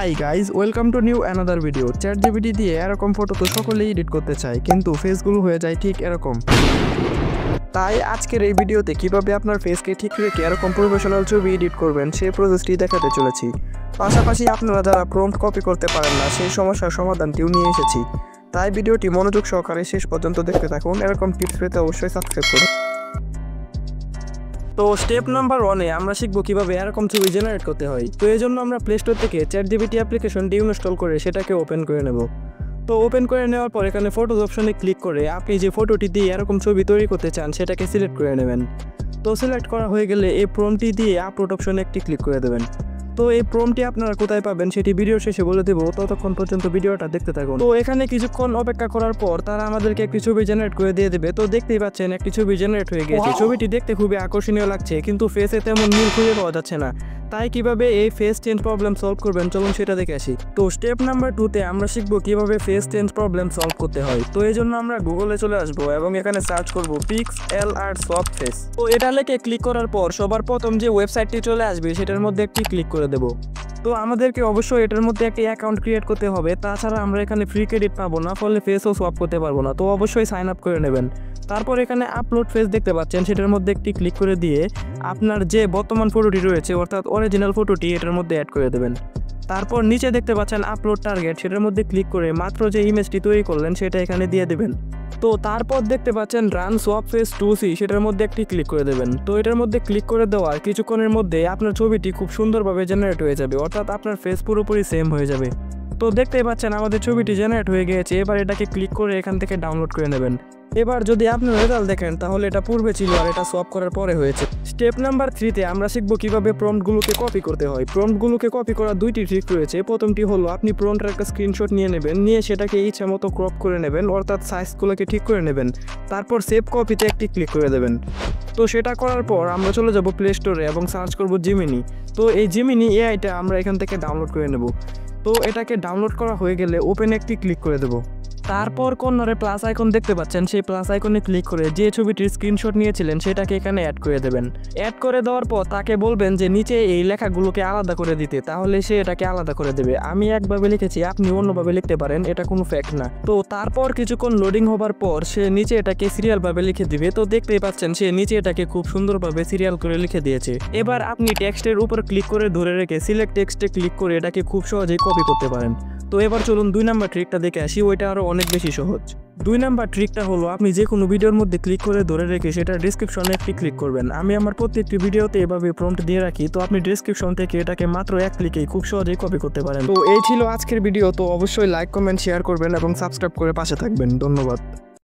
Hi guys, welcome to new another video. ChatGPT দিয়ে এরকম photo তো সকলেই এডিট করতে চায়, কিন্তু ফেসগুলো হয়ে যায় ঠিক এরকম। তাই আজকের এই ভিডিওতে কিভাবে আপনার ফেসকে ঠিক রেখে এরকম প্রফেশনাল ছবি এডিট করবেন সেই প্রসেসটি দেখাতে চলেছি। পাশাপাশি আপনারা যারা প্রম্পট কপি করতে পারেন না সেই সমস্যার সমাধানটিও নিয়ে এসেছি। তাই ভিডিওটি মনোযোগ সহকারে শেষ পর্যন্ত দেখতে থাকুন। এরকম টিপস পেতে অবশ্যই সাবস্ক্রাইব করুন। তো স্টেপ নাম্বার 1-এ আমরা শিখবো কিভাবে এরকম ছবি জেনারেট করতে হয়। তো এই জন্য আমরা প্লে স্টোর থেকে চ্যাটজিপিটি অ্যাপ্লিকেশনটি ইনস্টল করে সেটাকে ওপেন করে নেব। তো ওপেন করে নেওয়ার পর এখানে ফটোজ অপশনে ক্লিক করে আপনি যে ফটোটি দিয়ে এরকম ছবি তৈরি করতে চান সেটাকে সিলেক্ট করে নেবেন। তো সিলেক্ট করা হয়ে গেলে এই প্রম্পটটি দিয়ে আপলোড অপশনে একটি ক্লিক করে দেবেন। তো এই প্রম্পটটি আপনারা কোথায় পাবেন সেটি ভিডিও শেষে বলে দেবো, ততক্ষণ পর্যন্ত ভিডিওটা দেখতে থাকুন। তো এখানে কিছুক্ষণ অপেক্ষা করার পর তারা আমাদেরকে একটি ছবি জেনারেট করে দিয়ে দেবে। তো দেখতেই পাচ্ছেন একটি ছবি জেনারেট হয়ে গেছে। ছবিটি দেখতে খুবই আকর্ষণীয় লাগছে, কিন্তু ফেসে তেমন মিল খুঁজে পাওয়া যাচ্ছে না। তাই কিভাবে এই ফেস চেঞ্জ প্রবলেম সলভ করবেন চলুন সেটা দেখে আসি। তো স্টেপ নাম্বার 2-তে আমরা শিখবো কিভাবে ফেস চেঞ্জ প্রবলেম সলভ করতে হয়। তো এই জন্য আমরা গুগলে চলে আসবো এবং এখানে সার্চ করবো পিক্সএলআর সফট ফেস। তো এটা লিখে ক্লিক করার পর সবার প্রথম যে ওয়েবসাইটটি চলে আসবে সেটার মধ্যে একটি ক্লিক করে দেবো। তো আমাদেরকে অবশ্যই এটার মধ্যে একটি অ্যাকাউন্ট ক্রিয়েট করতে হবে, তাছাড়া আমরা এখানে ফ্রি ক্রেডিট পাবো না, ফলে ফেসও সোয়াপ করতে পারবো না। তো অবশ্যই সাইন আপ করে নেবেন। তারপর এখানে আপলোড ফেস দেখতে পাচ্ছেন, সেটার মধ্যে একটি ক্লিক করে দিয়ে আপনার যে বর্তমান ফটোটি রয়েছে অর্থাৎ অরিজিনাল ফটোটি এটার মধ্যে অ্যাড করে দেবেন। তারপর নিচে দেখতে পাচ্ছেন আপলোড টার্গেট, সেটার মধ্যে ক্লিক করে মাত্র যে ইমেজটি তৈরি করলেন সেটা এখানে দিয়ে দেবেন। তো তারপর দেখতে পাচ্ছেন রান সোয়াপ ফেস 2C, সেটার মধ্যে একটি ক্লিক করে দেবেন। তো এটার মধ্যে ক্লিক করে দেওয়ার কিছুক্ষণের মধ্যে আপনার ছবিটি খুব সুন্দরভাবে জেনারেট হয়ে যাবে, অর্থাৎ আপনার ফেস পুরোপুরি সেম হয়ে যাবে। তো দেখতেই পাচ্ছেন আমাদের ছবিটি জেনারেট হয়ে গিয়েছে। এবার এটাকে ক্লিক করে এখান থেকে ডাউনলোড করে নেবেন। এবার যদি আপনার রেজাল্ট দেখেন তাহলে এটা পূর্বে ছিল আর এটা সোয়াপ করার পরে হয়েছে। স্টেপ নাম্বার 3-তে আমরা শিখবো কিভাবে প্রম্পটগুলোকে কপি করতে হয়। প্রম্পটগুলোকে কপি করার দুইটি ট্রিক রয়েছে। প্রথমটি হলো আপনি প্রম্পটের একটা স্ক্রিনশট নিয়ে নেবেন, নিয়ে সেটাকে ইচ্ছা মতো ক্রপ করে নেবেন, অর্থাৎ সাইজগুলোকে ঠিক করে নেবেন। তারপর সেভ কপিতে একটি ক্লিক করে দেবেন। তো সেটা করার পর আমরা চলে যাব প্লে স্টোরে এবং সার্চ করব জিমিনি। তো এই জিমিনি এআইটা আমরা এখান থেকে ডাউনলোড করে নেব। তো এটাকে ডাউনলোড করা হয়ে গেলে ওপেন একটি ক্লিক করে দেব। তারপর কর্নারে প্লাস আইকন দেখতে পাচ্ছেন, সেই প্লাস আইকনে ক্লিক করে যে ছবিটির স্ক্রিনশট নিয়েছিলেন সেটাকে এখানে অ্যাড করে দেবেন। অ্যাড করে দেওয়ার পর তাকে বলবেন যে নিচে এই লেখাগুলোকে আলাদা করে দিতে, তাহলে সে এটাকে আলাদা করে দেবে। আমি একভাবে লিখেছি, আপনি অন্যভাবে লিখতে পারেন, এটা কোনো ফ্যাক্ট না। তো তারপর কিছুক্ষণ লোডিং হবার পর সে নিচে এটাকে সিরিয়ালভাবে লিখে দিবে। তো দেখতেই পাচ্ছেন সে নিচে এটাকে খুব সুন্দরভাবে সিরিয়াল করে লিখে দিয়েছে। এবার আপনি টেক্সটের উপর ক্লিক করে ধরে রেখে সিলেক্ট টেক্সটে ক্লিক করে এটাকে খুব সহজেই কপি করতে পারেন। তো এবার চলুন 2 নাম্বার ট্রিকটা দেখে আসি, ওইটা আরো অনেক বেশি সহজ। 2 নাম্বার ট্রিকটা হলো আপনি যে কোনো ভিডিওর মধ্যে ক্লিক করে ধরে রেখে সেটা ডেসক্রিপশনে একটি ক্লিক করবেন। আমি আমার প্রত্যেকটি ভিডিওতে এভাবে প্রম্পট দিয়ে রাখি, তো আপনি ডেসক্রিপশন থেকে এটাকে মাত্র এক ক্লিকেই খুব সহজেই কপি করতে পারেন। তো এই ছিল আজকের ভিডিও। তো অবশ্যই লাইক, কমেন্ট, শেয়ার করবেন এবং সাবস্ক্রাইব করে পাশে থাকবেন। ধন্যবাদ।